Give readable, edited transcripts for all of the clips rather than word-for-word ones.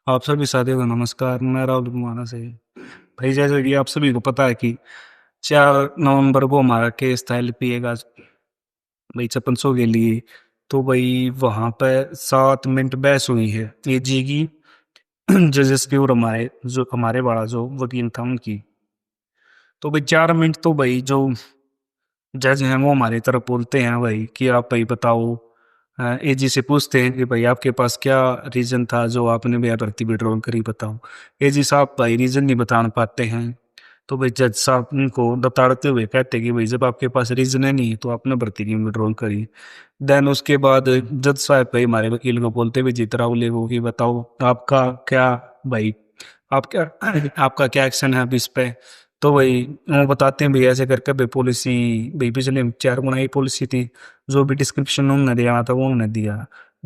आप सभी साथियों को नमस्कार। मैं राहुल कुमार से। भाई जैसे कि आप सभी को पता है कि 4 नवंबर को हमारा केस था एलपीए का, भाई 5600 के लिए। तो भाई वहां पे 7 मिनट बहस हुई है एजी की, जजेस की और हमारे बड़ा जो वकील था उनकी। तो भाई 4 मिनट तो भाई जो जज हैं वो हमारी तरफ बोलते हैं भाई कि आप भाई बताओ। एजी से पूछते हैं कि भाई आपके पास क्या रीजन था जो आपने भैया भर्ती विड्रॉल करी, बताओ। एजी साहब भाई रीजन नहीं बता पाते हैं। तो भाई जज साहब उनको बताते हुए कहते हैं कि भाई जब आपके पास रीजन है नहीं तो आपने भर्ती नहीं विड्रॉल करी। देन उसके बाद जज साहब भाई हमारे वकील को बोलते हुए जीत राहुल को कि बताओ आपका क्या, भाई आप क्या आपका क्या एक्शन है अब इस पे। तो भाई वो बताते हैं भाई ऐसे करके भाई पॉलिसी, भाई पिछले 4 गुना की पॉलिसी थी, जो भी डिस्क्रिप्शन उन्होंने दिया था वो उन्होंने दिया।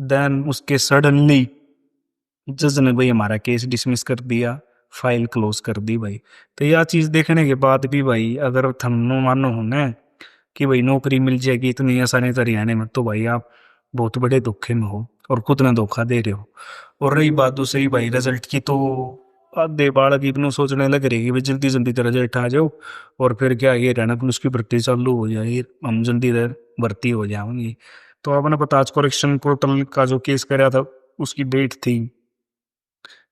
देन उसके सडनली जज ने भाई हमारा केस डिसमिस कर दिया, फाइल क्लोज कर दी भाई। तो यह चीज देखने के बाद भी भाई अगर थम मानो हो ना कि भाई नौकरी मिल जाएगी इतनी आसानी से हरियाणा में, तो भाई आप बहुत बड़े धोखे में हो और खुद ने धोखा दे रहे हो। और रही बात दूसरी भाई रिजल्ट की, तो आधे बालक इतना सोचने लग रही कि भाई जल्दी जल्दी तो रिजल्ट आ जाओ और फिर क्या ये हरियाणा पुलिस की भर्ती चालू हो जाए, हम जल्दी भर्ती हो जाएंगे। तो आपने पता आज करेक्शन पोर्टल का जो केस कराया था उसकी डेट थी,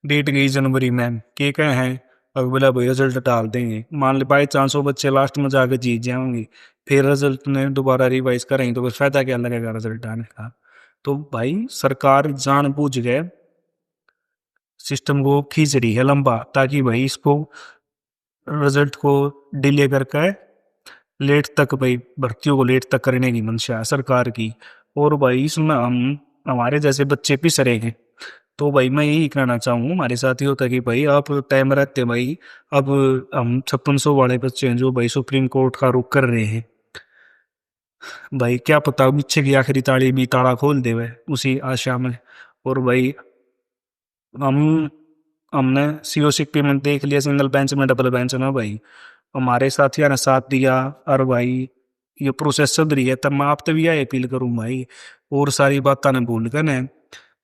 डेट गई जनवरी में, के कहे हैं और बोला भाई रिजल्ट डाल देंगे। मान ली बाई चांस वो बच्चे लास्ट में जाकर जीत जाएंगे, फिर रिजल्ट ने दोबारा रिवाइज करेंगे तो फिर फायदा क्या लगेगा रिजल्ट आने का। तो भाई सरकार जानबूझ के सिस्टम को खींच रही है लंबा, ताकि भाई इसको रिजल्ट को डिले करके लेट तक, भाई भर्तियों को लेट तक करने की मंशा है सरकार की। और भाई इसमें हम हमारे जैसे बच्चे पिस रहे हैं। तो भाई मैं यही कहना चाहूँ हमारे साथियों तक कि भाई आप टाइम रहते भाई, अब हम 5600 वाले बच्चे हैं जो भाई सुप्रीम कोर्ट का रुख कर रहे हैं, भाई क्या पता पीछे की आखिरी ताली भी ताला खोल दे वह उसी आशा में। और भाई हम हमने सीओसीपी में देख लिया, सिंगल बेंच में डबल बेंच में भाई हमारे साथियों ने साथ दिया। और भाई ये प्रोसेस चल रही है, तब मैं आप तभी यह अपील करूँ भाई और सारी बातें ने भूल कर ने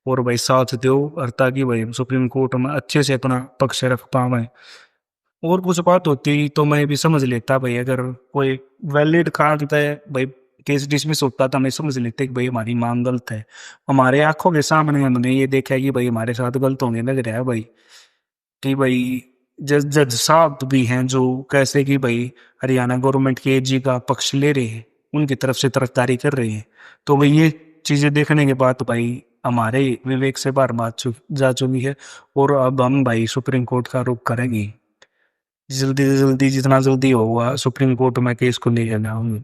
और भाई साथ दो, और ताकि भाई हम सुप्रीम कोर्ट में अच्छे से अपना पक्ष रख पावे। और कुछ बात होती तो मैं भी समझ लेता भाई, अगर कोई वैलिड कारण है भाई केस डिसमिस होता तो मैं समझ लेते कि भाई हमारी मांग गलत है। हमारे आंखों के सामने हमने ये देखा है कि भाई हमारे साथ गलत होने लग रहा है भाई, कि भाई जज जज साहब भी हैं जो कैसे कि भाई हरियाणा गवर्नमेंट के एजी का पक्ष ले रहे हैं, उनकी तरफ से तरफदारी कर रहे हैं। तो भाई ये चीजें देखने के बाद भाई हमारे विवेक से बाहर जा चुकी है। और अब हम भाई सुप्रीम कोर्ट का रुख करेंगे, जल्दी से जल्दी जितना जल्दी होगा सुप्रीम कोर्ट में केस को ले जाना होंगे।